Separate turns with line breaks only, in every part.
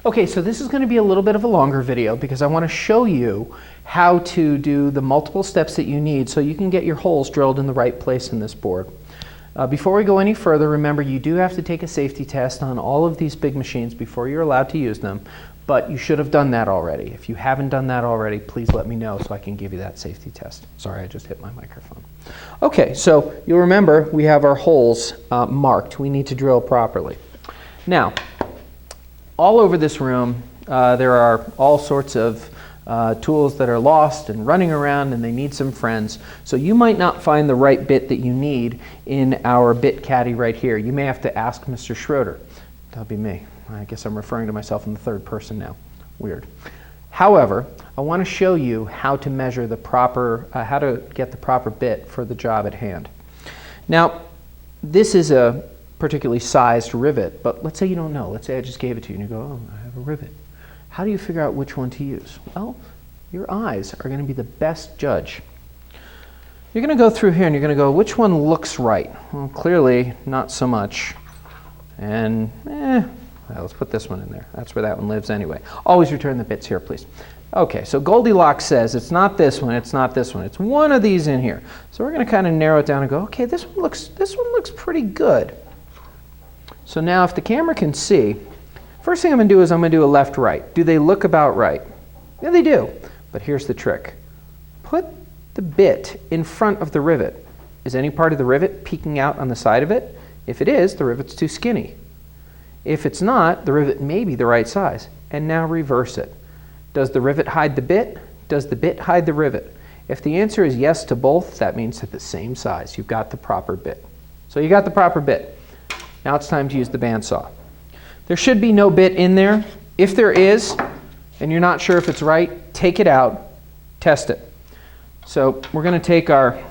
Okay, so this is going to be a little bit of a longer video because I want to show you how to do the multiple steps that you need so you can get your holes drilled in the right place in this board. Before we go any further, remember you do have to take a safety test on all of these big machines before you're allowed to use them, but you should have done that already. If you haven't done that already, please let me know so I can give you that safety test. Sorry, I just hit my microphone. Okay, so you'll remember we have our holes marked. We need to drill properly. Now, all over this room, there are all sorts of tools that are lost and running around and they need some friends. So you might not find the right bit that you need in our bit caddy right here. You may have to ask Mr. Schroeder. That'll be me. I guess I'm referring to myself in the third person now. Weird. However, I want to show you how to measure the proper, how to get the proper bit for the job at hand. Now, this is a particularly sized rivet, but let's say you don't know. Let's say I just gave it to you and you go, oh, I have a rivet. How do you figure out which one to use? Well, your eyes are going to be the best judge. You're going to go through here and you're going to go, which one looks right? Well, clearly not so much. And, well, let's put this one in there. That's where that one lives anyway. Always return the bits here, please. Okay, so Goldilocks says it's not this one, it's not this one. It's one of these in here. So we're going to kind of narrow it down and go, okay, this one looks pretty good. So now if the camera can see, first thing I'm going to do is I'm going to do a left-right. Do they look about right? Yeah, they do. But here's the trick. Put the bit in front of the rivet. Is any part of the rivet peeking out on the side of it? If it is, the rivet's too skinny. If it's not, the rivet may be the right size. And now reverse it. Does the rivet hide the bit? Does the bit hide the rivet? If the answer is yes to both, that means they're the same size. You've got the proper bit. So you got the proper bit. Now it's time to use the bandsaw. There should be no bit in there. If there is, and you're not sure if it's right, take it out, test it. So we're going to take our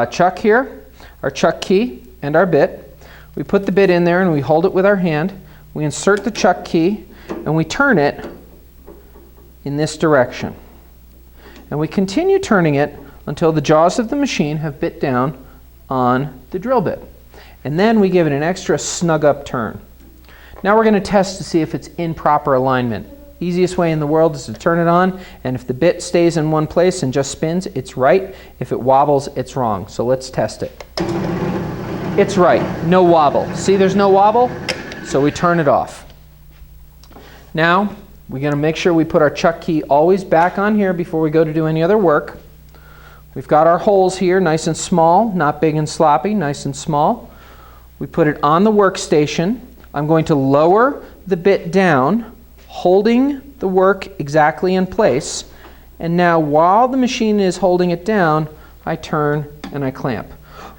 chuck here, our chuck key, and our bit. We put the bit in there and we hold it with our hand. We insert the chuck key and we turn it in this direction. And we continue turning it until the jaws of the machine have bit down on the drill bit. And then we give it an extra snug up turn. Now we're going to test to see if it's in proper alignment. Easiest way in the world is to turn it on, and if the bit stays in one place and just spins, it's right. If it wobbles, it's wrong. So let's test it. It's right. No wobble. See, there's no wobble? So we turn it off. Now, we're going to make sure we put our chuck key always back on here before we go to do any other work. We've got our holes here, nice and small, not big and sloppy, nice and small. We put it on the workstation. I'm going to lower the bit down, holding the work exactly in place. And now while the machine is holding it down, I turn and I clamp.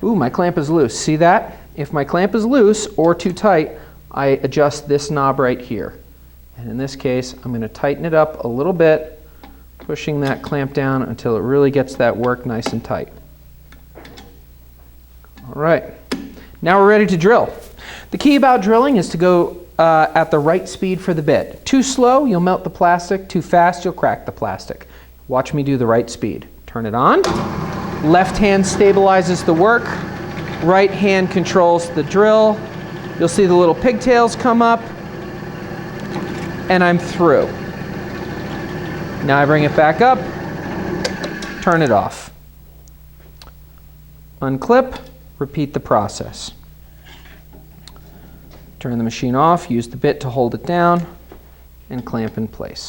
Ooh, my clamp is loose. See that? If my clamp is loose or too tight, I adjust this knob right here. And in this case, I'm going to tighten it up a little bit, pushing that clamp down until it really gets that work nice and tight. All right. Now we're ready to drill. The key about drilling is to go at the right speed for the bit. Too slow, you'll melt the plastic. Too fast, you'll crack the plastic. Watch me do the right speed. Turn it on. Left hand stabilizes the work. Right hand controls the drill. You'll see the little pigtails come up. And I'm through. Now I bring it back up. Turn it off. Unclip. Repeat the process. Turn the machine off, use the bit to hold it down, and clamp in place.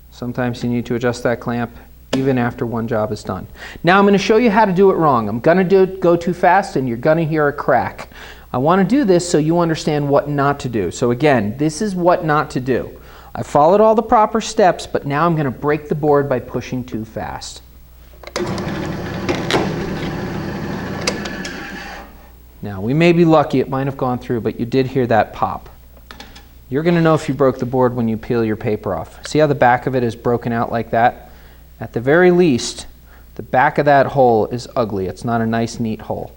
Sometimes you need to adjust that clamp even after one job is done. Now I'm going to show you how to do it wrong. I'm going to go too fast and you're going to hear a crack. I want to do this so you understand what not to do. So again, this is what not to do. I followed all the proper steps, but now I'm going to break the board by pushing too fast. Now, we may be lucky, it might have gone through, but you did hear that pop. You're going to know if you broke the board when you peel your paper off. See how the back of it is broken out like that? At the very least, the back of that hole is ugly. It's not a nice, neat hole.